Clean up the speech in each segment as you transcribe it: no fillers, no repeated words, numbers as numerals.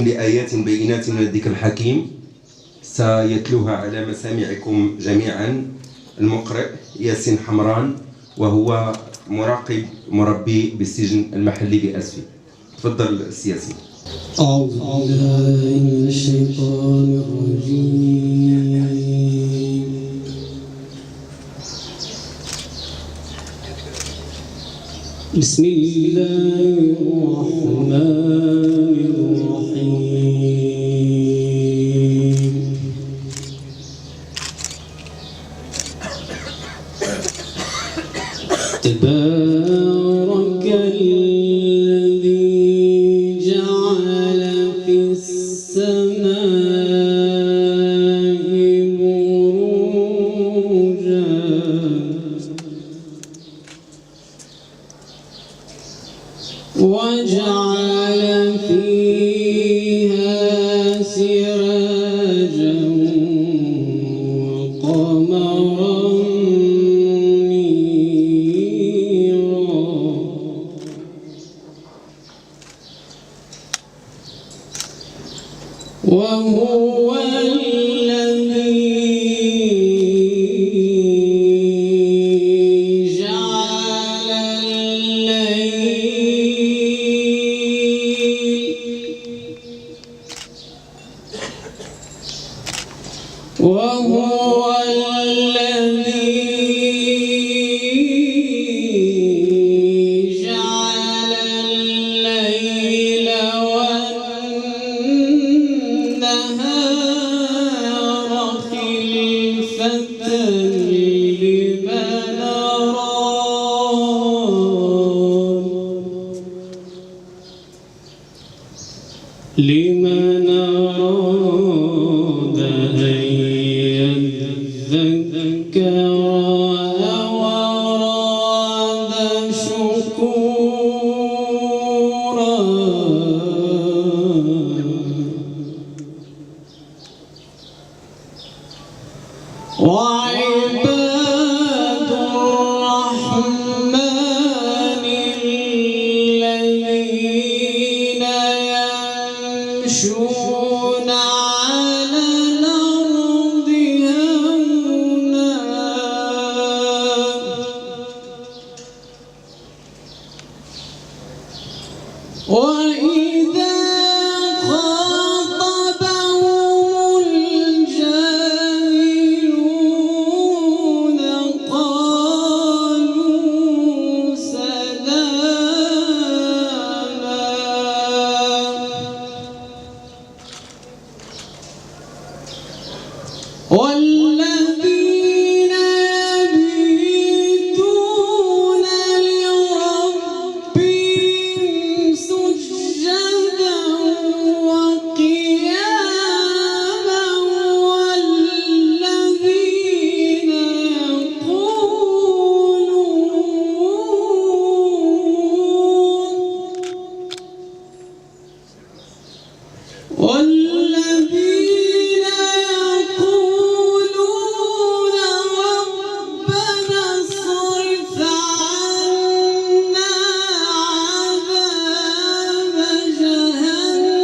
لآيات بينات من الذكر الحكيم سيتلوها على مسامعكم جميعا المقرئ ياسين حمران، وهو مراقب مربي بالسجن المحلي بأسفي. تفضل السياسي. أعوذ بالله من الشيطان الرجيم. بسم الله الرحمن الرحيم. تبارك الذي جعل في السماء بروجا وجعل فيها سراجا وقمرا وهو الذي جعل الليل والنهار خلفة لمن أراد أن يذكر أو أراد شكورا. وعباد الرحمن الذين يمشون على الأرض هونا وإذا خاطبهم الجاهلون قالوا سلاما. والذين يبيتون لربهم سجدا وقياما والذين يقولون ربنا اصرف عنا عذاب جهنم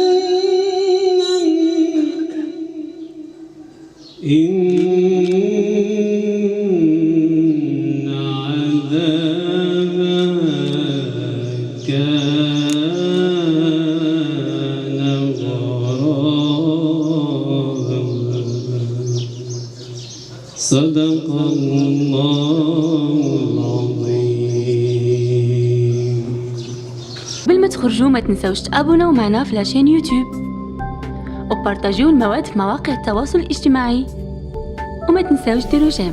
إن عذابها كان غراما. صدق الله العظيم. قبل ما تخرجوا ما تنسوش تابوناو معنا في لاشين يوتيوب وبارطاجيو المواد في مواقع التواصل الاجتماعي وما تنسوش ديروا جيم.